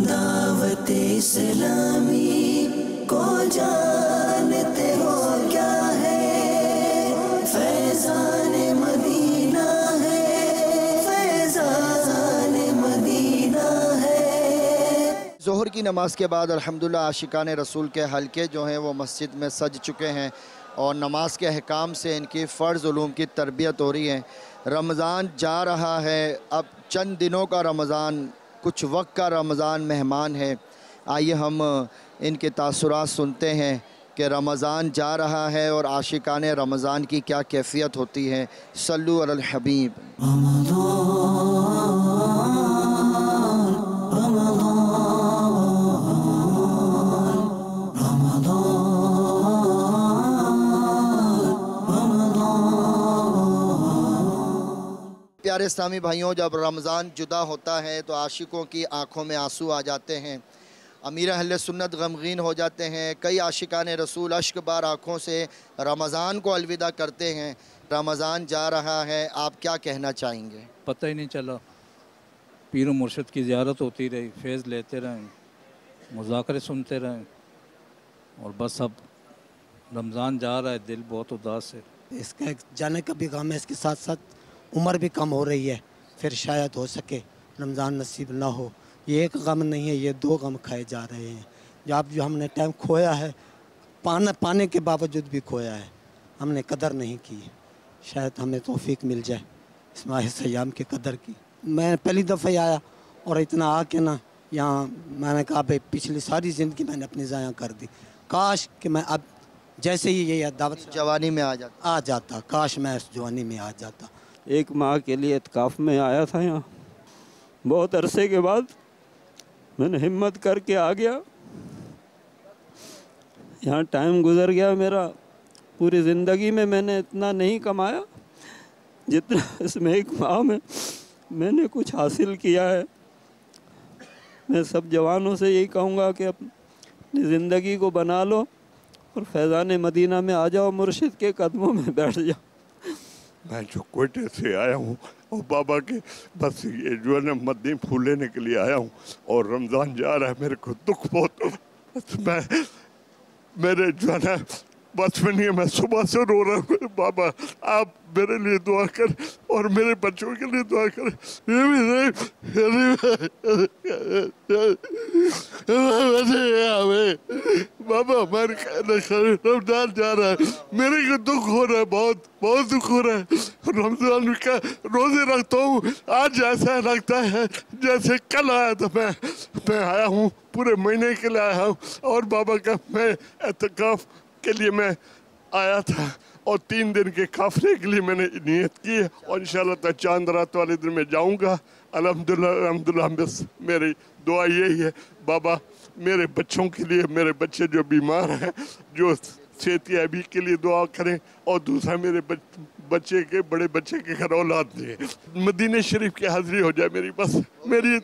दावत इस्लामी को जानते हो क्या है, फैज़ान मदीना है, फैज़ान मदीना है। ज़ोहर की नमाज के बाद अल्हम्दुलिल्लाह आशिकान रसूल के हलके जो हैं वो मस्जिद में सज चुके हैं और नमाज के अहकाम से इनकी फ़र्ज़ उलूम की तरबियत हो रही है। रमज़ान जा रहा है, अब चंद दिनों का रमज़ान, कुछ वक्त का रमज़ान मेहमान है। आइए हम इनके तासुरात सुनते हैं कि रमज़ान जा रहा है और आशिकान रमज़ान की क्या कैफियत होती है। सल्लु अलल हबीब। प्यारे इस्लामी भाइयों, जब रमज़ान जुदा होता है तो आशिकों की आँखों में आंसू आ जाते हैं, अमीर अहले सुन्नत गमगीन हो जाते हैं। कई आशिकान रसूल अश्क बार आँखों से रमज़ान को अलविदा करते हैं। रमज़ान जा रहा है, आप क्या कहना चाहेंगे? पता ही नहीं चला, पीर मुर्शिद की ज़ियारत होती रही, फैज़ लेते रहें, मुज़ाकरे सुनते रहें और बस अब रमज़ान जा रहा है, दिल बहुत उदास है। इसका जाने का भी गम है, इसके साथ साथ उम्र भी कम हो रही है, फिर शायद हो सके रमज़ान नसीब ना हो। ये एक गम नहीं है, ये दो गम खाए जा रहे हैं। जो हमने टाइम खोया है, पाने के बावजूद भी खोया है, हमने कदर नहीं की। शायद हमें तौफीक मिल जाए इस माह सयाम की कदर की। मैं पहली दफ़ा आया और इतना आके ना यहाँ मैंने कहा भाई पिछली सारी ज़िंदगी मैंने अपनी ज़ाया कर दी। काश कि मैं अब जैसे ही ये दावत जवानी में आ जाता, काश मैं इस जवानी में आ जाता। एक माह के लिए इत्काफ़ में आया था यहाँ, बहुत अरसे के बाद मैंने हिम्मत करके आ गया। यहाँ टाइम गुज़र गया मेरा, पूरी ज़िंदगी में मैंने इतना नहीं कमाया जितना इसमें एक माह में मैंने कुछ हासिल किया है। मैं सब जवानों से यही कहूँगा कि अपनी ज़िंदगी को बना लो और फैज़ान मदीना में आ जाओ, मुर्शिद के कदमों में बैठ जाओ। मैं जो कोयटे से आया हूँ और बाबा के बस ये जो है ना मदीन फूल लेने के लिए आया हूँ और रमज़ान जा रहा है, मेरे को दुख बहुत। मेरे जो है ना बस में नहीं है, मैं सुबह से रो रहा हूँ। बाबा आप मेरे लिए दुआ कर और मेरे बच्चों के लिए दुआ कर। बाबा हमारे रमज़ान जा रहा है, मेरे को दुख हो रहा है, बहुत बहुत दुख हो रहा है। रमज़ान का रोज़े रखता हूँ, आज ऐसा लगता है जैसे कल आया था। मैं आया हूँ, पूरे महीने के लिए आया हूँ और बाबा का मैं एतकाफ़ के लिए मैं आया था और 3 दिन के काफले के लिए मैंने नियत की है और इंशाअल्लाह चांद रात वाले दिन मैं जाऊंगा। अल्हम्दुलिल्लाह बस मेरी दुआ यही है बाबा मेरे बच्चों के लिए, मेरे बच्चे जो बीमार हैं, जो सेहतियाबी के लिए दुआ करें और दूसरा मेरे बच्चे के बड़े बच्चे के घर औलाद दें। मदीने शरीफ की हाज़िरी हो जाए मेरी, बस मेरी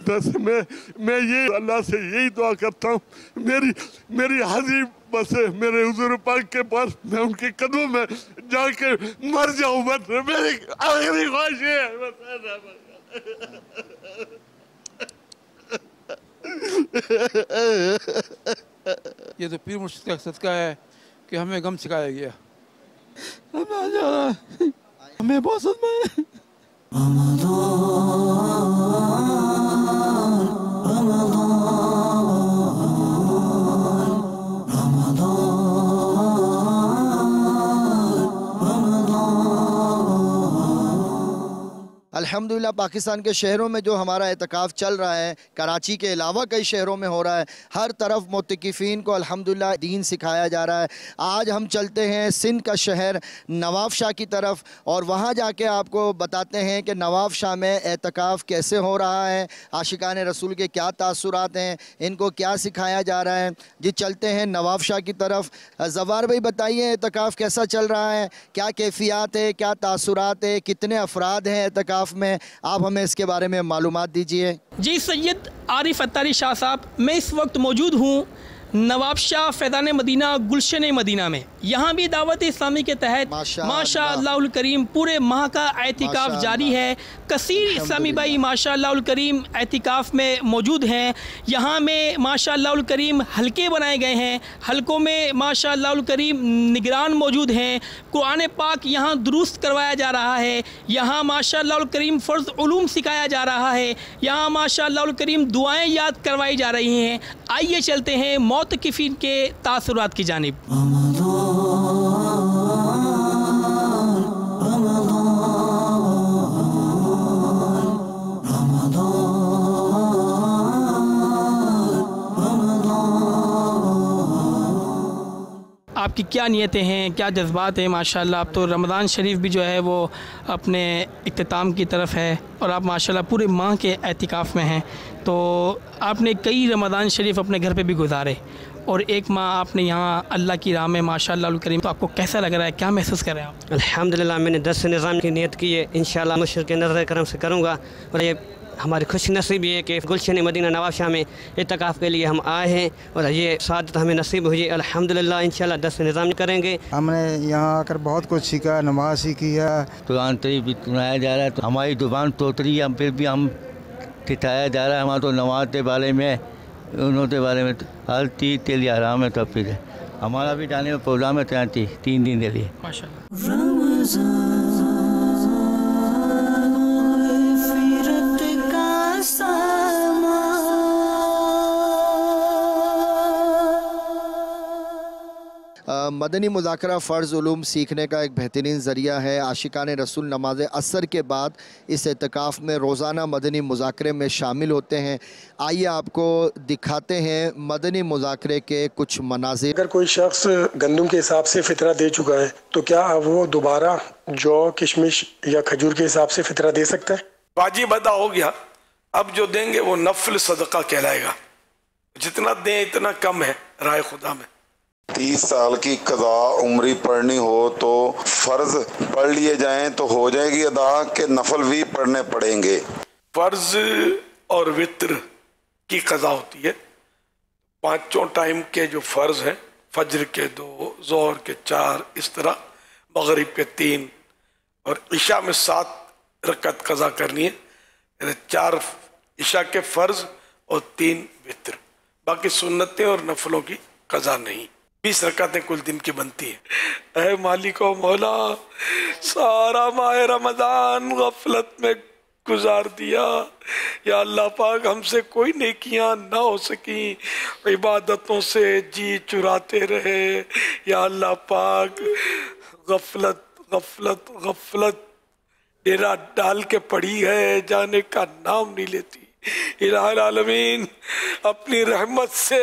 बस मैं ये अल्लाह से यही दुआ करता हूँ, मेरी हाज़िरी बस मेरे हुज़ूर पाक के पास मैं उनके कदमों में जाके मर जाऊँ, बस मेरी आखिरी ख्वाहिश है। ये तो पीर मुर्शिद का सदका है कि हमें गम सिखाया गया। हमें बहुत सदमा है। अल्हम्दुलिल्लाह पाकिस्तान के शहरों में जो हमारा एतकाफ़ चल रहा है, कराची के अलावा कई शहरों में हो रहा है। हर तरफ मोतकिफ़ीन को अल्हम्दुलिल्लाह दीन सिखाया जा रहा है। आज हम चलते हैं सिंध का शहर नवाबशाह की तरफ और वहाँ जाके आपको बताते हैं कि नवाबशाह में एतकाफ़ कैसे हो रहा है, आशिकान रसूल के क्या तासुरात हैं, इनको क्या सिखाया जा रहा है। जी चलते हैं नवाबशाह की तरफ। ज़फ़ार भाई बताइए एतकाफ़ कैसा चल रहा है, क्या कैफियत है, क्या तासुरात है, कितने अफराद हैं एतकाफ़ में, आप हमें इसके बारे में मालूमात दीजिए। जी सैयद आरिफ अत्तारी शाह साहब, मैं इस वक्त मौजूद हूँ नवाबशाह फैज़ान मदीना गुलशन मदीना में। यहाँ भी दावत इस्लामी के तहत माशाअल्लाहुल करीम पूरे माह का एतिकाफ जारी है। कसीर इस्लामी भाई माशाअल्लाहुल करीम एतिकाफ में मौजूद हैं। यहाँ में माशाअल्लाहुल करीम हलके बनाए गए हैं। हलकों में माशाअल्लाहुल करीम निगरान मौजूद हैं। कुरान पाक यहाँ दुरुस्त करवाया जा रहा है। यहाँ माशाअल्लाहुल करीम फ़र्ज़ उलूम सिखाया जा रहा है। यहाँ माशाअल्लाहुल करीम दुआएँ याद करवाई जा रही हैं। आइए चलते हैं मोतकिफ़ीन के तासुरात की जानिब। आपकी क्या नियतें हैं, क्या जज्बात हैं? माशाल्लाह आप तो रमज़ान शरीफ भी जो है वो अपने इख्तिताम की तरफ है और आप माशाल्लाह पूरे माह के एतिकाफ़ में हैं। तो आपने कई रमज़ान शरीफ अपने घर पे भी गुजारे और एक माह आपने यहाँ अल्लाह की राह में माशाअल्लाह करीम, तो आपको कैसा लग रहा है, क्या महसूस कर रहे हैं आप? अल्हम्दुलिल्लाह मैंने 10 निज़ाम की नियत की है, इंशाअल्लाह मुश्किल के नज़र करम से करूँगा। और ये हमारी खुश नसीबी है कि गुलशन मदीना नवाबशाह में इत्तकाफ़ के लिए हम आए हैं और ये सादत हमें नसीब हुई। अल्हम्दुलिल्लाह इंशाअल्लाह 10 निज़ाम करेंगे। हमने यहाँ आकर बहुत कुछ सीखा, नमाज सीखी है, कुरान शरीफ भी सुनाया जा रहा है। तो हमारी ज़ुबान तोतरी है, फिर भी हम सिखाया जा रहा है। हमारा तो नमाज के बारे में, उन्होंने बारे में हर चीज़ के लिए आराम है, सब चीज़ है। हमारा भी जाने का प्रोग्राम है 3 दिन के लिए। मदनी मुज़ाकरा फ़र्ज़ उलूम सीखने का एक बेहतरीन ज़रिया है। आशिकान रसूल नमाज असर के बाद इस एतकाफ़ में रोज़ाना मदनी मुज़ाकरे में शामिल होते हैं। आइए आपको दिखाते हैं मदनी मुज़ाकरे के कुछ मनाज़िर। अगर कोई शख्स गंदम के हिसाब से फ़ितरा दे चुका है तो क्या वो दोबारा जौ, किशमिश या खजूर के हिसाब से फ़ितरा दे सकता है? वाजिब अदा हो गया, अब जो देंगे वो नफल सदका कहलाएगा। जितना दें इतना कम है राय खुदा में। 30 साल की कज़ा उम्री पढ़नी हो तो फ़र्ज पढ़ लिए जाएं तो हो जाएगी अदा, के नफल भी पढ़ने पड़ेंगे। फ़र्ज और वित्र की कज़ा होती है। 5 टाइम के जो फ़र्ज हैं, फजर के 2, ज़ोहर के 4, इस तरह मगरिब के 3 और इशा में 7 रकत कज़ा करनी है। 4 इशा के फ़र्ज और 3 वित्र, बाकी सुन्नतें और नफलों की कज़ा नहीं। 20 रकातें कुल दिन की बनती है। ऐ मालिक और मौला, सारा माह रमज़ान गफलत में गुजार दिया। या अल्लाह पाक हमसे कोई नेकियां ना हो सकी, इबादतों से जी चुराते रहे। या अल्लाह पाक गफलत गफलत गफलत डेरा डाल के पड़ी है, जाने का नाम नहीं लेती। इलाहुल आलमीन अपनी रहमत से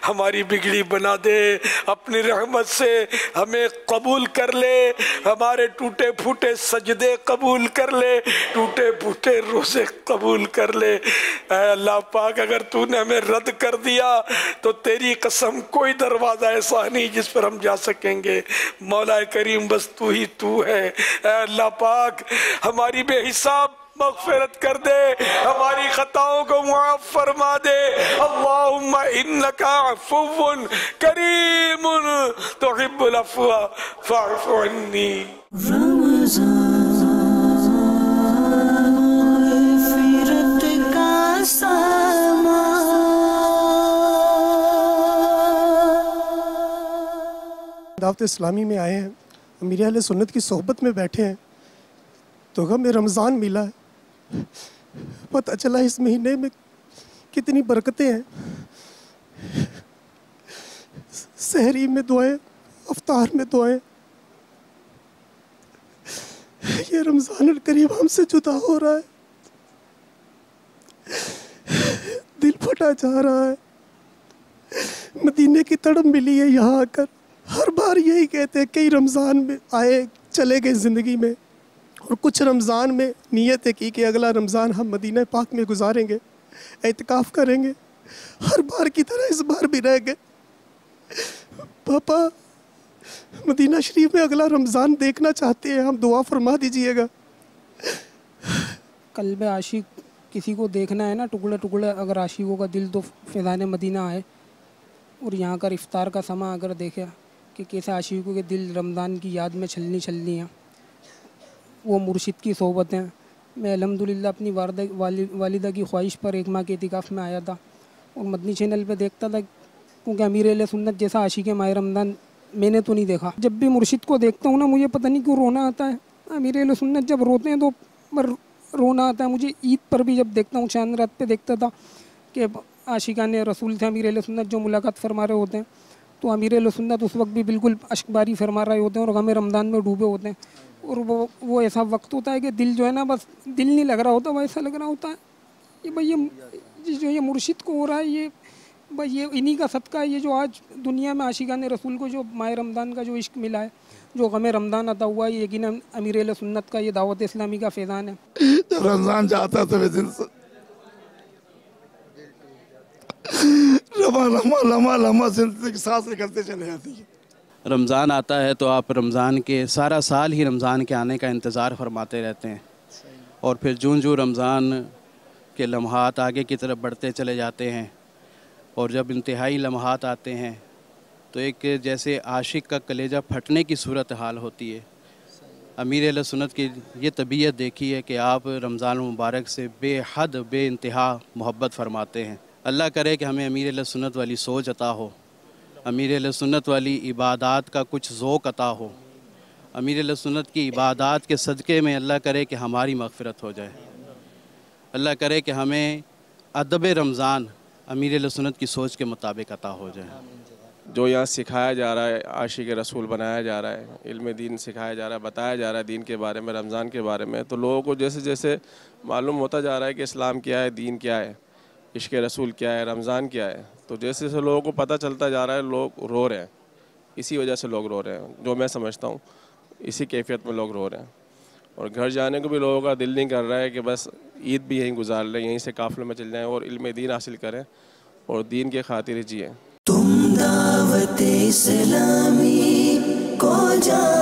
हमारी बिगड़ी बना दे, अपनी रहमत से हमें कबूल कर ले, हमारे टूटे फूटे सजदे कबूल कर ले, टूटे फूटे रोज़े कबूल कर ले। ऐ अल्लाह पाक, अगर तूने हमें रद्द कर दिया तो तेरी कसम कोई दरवाज़ा ऐसा नहीं जिस पर हम जा सकेंगे। मौला करीम बस तू ही तू है। ऐ अल्लाह पाक हमारी बेहिसाब मग़फ़िरत कर दे, हमारी खताओं को मुआफ़ फरमा दे। अल्लाहुम्मा इन्नका अफ़्वुन करीमुन तुहिब्बुल अफ़्वा फ़अफ़ु अन्नी। दावत इस्लामी में आए हैं, अमीर अहले सुन्नत की सोहबत में बैठे हैं तो हमें रमज़ान मिला है। पता चला इस महीने में कितनी बरकतें हैं। सहरी में दुआएं, अफ्तार में दुआएं। ये रमज़ान करीब हमसे जुदा हो रहा है, दिल फटा जा रहा है। मदीने की तड़प मिली है यहाँ आकर। हर बार यही कहते हैं, कई रमज़ान में आए चले गए ज़िंदगी में, और कुछ रमज़ान में नीयत है कि अगला रमज़ान हम मदीना पाक में गुजारेंगे, एतकाफ़ करेंगे। हर बार की तरह इस बार भी रह गए। पापा मदीना शरीफ में अगला रमज़ान देखना चाहते हैं, हम दुआ फरमा दीजिएगा। कल्ब आशिक किसी को देखना है ना, टुकड़े टुकड़े अगर आशिकों का दिल तो फ़िज़ान मदीना आए और यहाँ का इफ्तार का समा अगर देखे कि कैसे आशिकों के दिल रमज़ान की याद में छलनी हैं, वो मुर्शिद की सोहबतें। मैं अल्हम्दुलिल्लाह अपनी वालिदा की ख्वाहिश पर एक माह के इतिकाफ़ में आया था और मदनी चैनल पे देखता था, क्योंकि अमीर अहले सुन्नत जैसा आशिक माह रमज़ान मैंने तो नहीं देखा। जब भी मुर्शिद को देखता हूँ ना, मुझे पता नहीं क्यों रोना आता है। अमीर अहले सुन्नत जब रोते हैं तो रोना आता है मुझे। ईद पर भी जब देखता हूँ, चांद रात पे देखता था कि आशिकाने रसूल से अमीर अहले सुन्नत जो मुलाकात फरमा रहे होते हैं, तो अमीर अहले सुन्नत उस वक्त भी बिल्कुल अश्कबारी फरमा रहे होते हैं और गम रमज़ान में डूबे होते हैं। और वो ऐसा वक्त होता है कि दिल जो है ना, बस दिल नहीं लग रहा होता, वैसा लग रहा होता है कि भाई ये जो ये मुर्शिद को हो रहा है, ये भाई ये इन्हीं का सदका है। ये जो आज दुनिया में आशिकाने रसूल को जो माह रमज़ान का जो इश्क मिला है, जो गम रमज़ान अता हुआ है, ये यकीन अमीर अहले सुन्नत का, ये दावत इस्लामी का फैज़ान है। जब रमज़ान जाता है तो वे दिन से लम्हा जिंदगी सांस निकलते चले जाती है। रमज़ान आता है तो आप रमज़ान के सारा साल ही रमज़ान के आने का इंतज़ार फरमाते रहते हैं, और फिर जूं रमज़ान के लम्हात आगे की तरफ बढ़ते चले जाते हैं, और जब इंतहाई लम्हात आते हैं तो एक जैसे आशिक का कलेजा फटने की सूरत हाल होती है। अमीर अहले सुन्नत की ये तबीयत देखी है कि आप रमज़ान मुबारक से बेहद बेइंतहा मोहब्बत फरमाते हैं। अल्लाह करे कि हमें अमीर अहले सुन्नत वाली सोच अता हो, अमीर अहले सुन्नत वाली इबादात का कुछ ज़ौक़ अता हो। अमीर अहले सुन्नत की इबादात के सदक़े में अल्लाह करे कि हमारी मग़फ़िरत हो जाए। अल्लाह करे कि हमें अदब रमज़ान अमीर अहले सुन्नत की सोच के मुताबिक अता हो जाए। जो यहाँ सिखाया जा रहा है, आशिक रसूल बनाया जा रहा है, इल्म दीन सिखाया जा रहा है, बताया जा रहा है दीन के बारे में, रमज़ान के बारे में, तो लोगों को जैसे जैसे मालूम होता जा रहा है कि इस्लाम क्या है, दीन क्या है, इश्क रसूल क्या है, रमज़ान क्या है, तो जैसे जैसे लोगों को पता चलता जा रहा है, लोग रो रहे हैं। इसी वजह से लोग रो रहे हैं, जो मैं समझता हूँ इसी कैफियत में लोग रो रहे हैं। और घर जाने को भी लोगों का दिल नहीं कर रहा है कि बस ईद भी यहीं गुजार लें, यहीं से काफ़िले में चल जाएँ और इल्म दीन हासिल करें और दीन के खातिर जिएँ। तुम दावत इस्लामी को जा